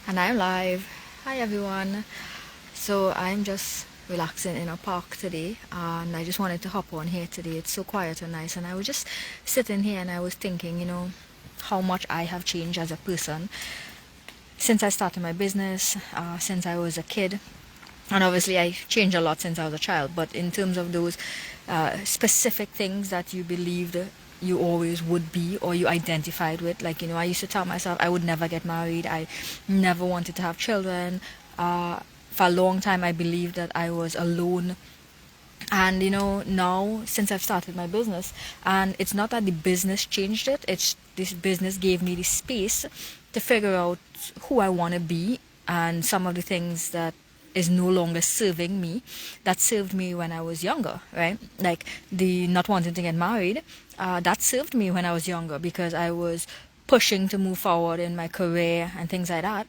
And I'm live. Hi everyone. So I'm just relaxing in a park today, and I just wanted to hop on here today. It's so quiet and nice, and I was just sitting here and I was thinking, how much I have changed as a person since I started my business, since I was a kid. And obviously, I changed a lot since I was a child. But in terms of those specific things that you believed you always would be or you identified with, like, I used to tell myself I would never get married. I never wanted to have children. For a long time, I believed that I was alone. And now since I've started my business, and it's not that the business changed it, it's this business gave me the space to figure out who I want to be, and some of the things that is no longer serving me that served me when I was younger, right? Like the not wanting to get married, that served me when I was younger because I was pushing to move forward in my career and things like that,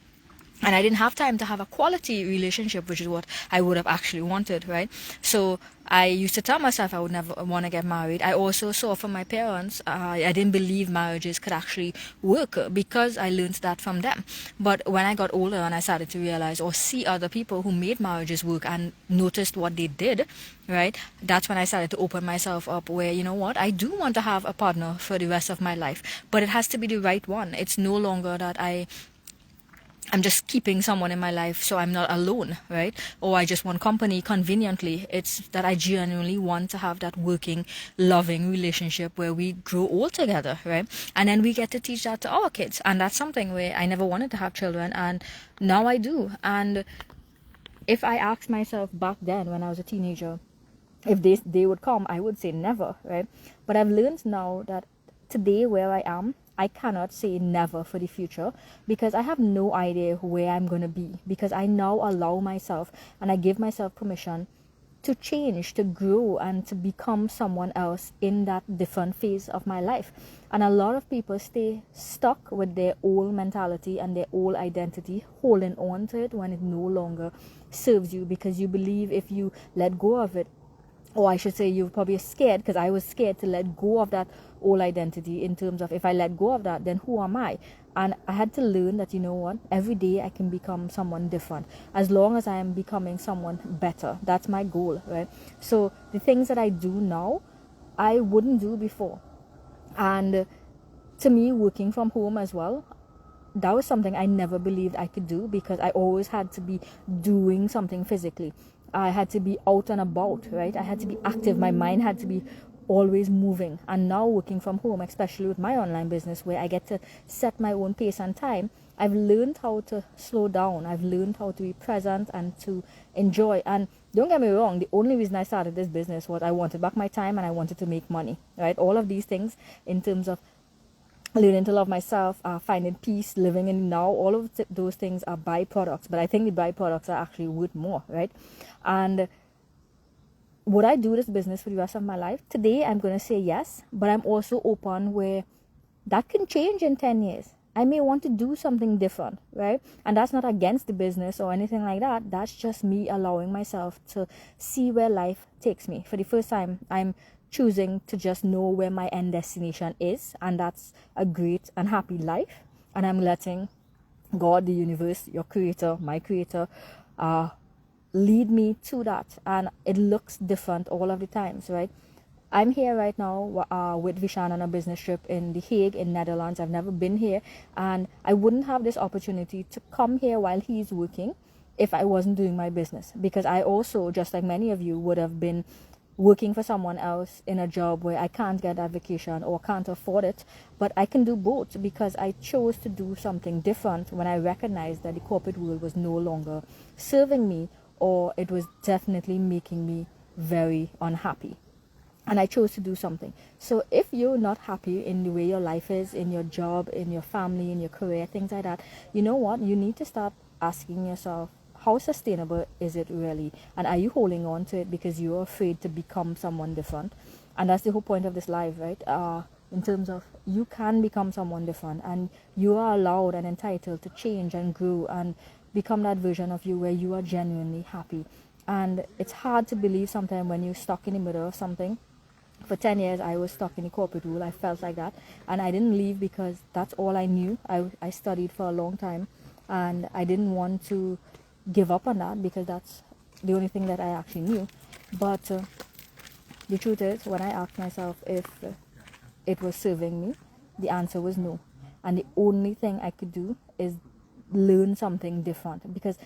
and I didn't have time to have a quality relationship, which is what I would have actually wanted, right? So I used to tell myself I would never want to get married. I also saw from my parents, I didn't believe marriages could actually work because I learned that from them. But when I got older and I started to realize or see other people who made marriages work and noticed what they did, right? That's when I started to open myself up where, you know what, I do want to have a partner for the rest of my life, but it has to be the right one. It's no longer that I'm just keeping someone in my life so I'm not alone, right? Or I just want company conveniently. It's that I genuinely want to have that working, loving relationship where we grow old together, right? And then we get to teach that to our kids. And that's something where I never wanted to have children, and now I do. And if I asked myself back then when I was a teenager, if they would come, I would say never, right? But I've learned now that today where I am, I cannot say never for the future because I have no idea where I'm going to be, because I now allow myself and I give myself permission to change, to grow, and to become someone else in that different phase of my life. And a lot of people stay stuck with their old mentality and their old identity, holding on to it when it no longer serves you, because you believe if you let go of it, or I should say you're probably scared, because I was scared to let go of that old identity, in terms of if I let go of that, then who am I? And I had to learn that, you know what, every day I can become someone different as long as I am becoming someone better. That's my goal, right? So the things that I do now, I wouldn't do before. And to me, working from home as well, that was something I never believed I could do, because I always had to be doing something physically. I had to be out and about, right? I had to be active. My mind had to be always moving. And now working from home, especially with my online business where I get to set my own pace and time, I've learned how to slow down. I've learned how to be present and to enjoy. And don't get me wrong, the only reason I started this business was I wanted back my time and I wanted to make money, right? All of these things in terms of learning to love myself, finding peace, living in now, all of those things are byproducts. But I think the byproducts are actually worth more, right? And would I do this business for the rest of my life? Today, I'm going to say yes, but I'm also open where that can change in 10 years. I may want to do something different, right? And that's not against the business or anything like that. That's just me allowing myself to see where life takes me. For the first time, I'm choosing to just know where my end destination is, and that's a great and happy life. And I'm letting God, the universe, your creator, my creator, uh, lead me to that. And it looks different all of the times, right? I'm here right now with Vishan on a business trip in The Hague in Netherlands. I've never been here, and I wouldn't have this opportunity to come here while he's working if I wasn't doing my business, because I also, just like many of you, would have been working for someone else in a job where I can't get that vacation or can't afford it. But I can do both because I chose to do something different when I recognized that the corporate world was no longer serving me, or it was definitely making me very unhappy, and I chose to do something. So if you're not happy in the way your life is, in your job, in your family, in your career, things like that, you know what? You need to start asking yourself, how sustainable is it really? And are you holding on to it because you're afraid to become someone different? And that's the whole point of this life, right? In terms of, you can become someone different, and you are allowed and entitled to change and grow and become that version of you where you are genuinely happy. And it's hard to believe sometimes when you're stuck in the middle of something. For 10 years I was stuck in the corporate world. I felt like that, and I didn't leave because that's all I knew. I studied for a long time, and I didn't want to give up on that because that's the only thing that I actually knew. But the truth is, when I asked myself if it was serving me, the answer was no. And the only thing I could do is learn something different, because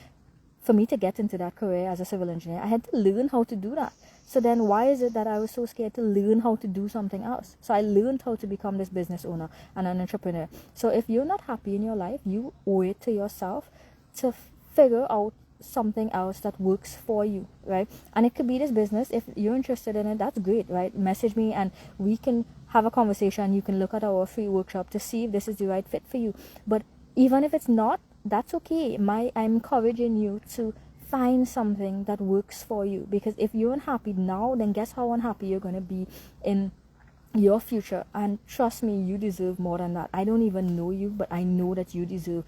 for me to get into that career as a civil engineer, I had to learn how to do that. So then why is it that I was so scared to learn how to do something else? So I learned how to become this business owner and an entrepreneur. So if you're not happy in your life, you owe it to yourself to figure out something else that works for you, right? And it could be this business. If you're interested in it, that's great, right? Message me and we can have a conversation. You can look at our free workshop to see if this is the right fit for you. But even if it's not, that's okay. I'm encouraging you to find something that works for you, because if you're unhappy now, then guess how unhappy you're going to be in your future. And trust me, you deserve more than that. I don't even know you, but I know that you deserve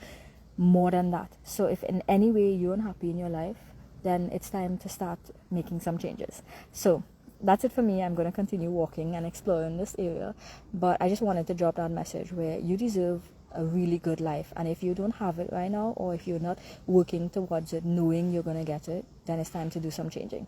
more than that. So if in any way you're unhappy in your life, then it's time to start making some changes. So that's it for me. I'm going to continue walking and exploring this area, but I just wanted to drop that message where you deserve a really good life, and if you don't have it right now, or if you're not working towards it knowing you're going to get it, then it's time to do some changing.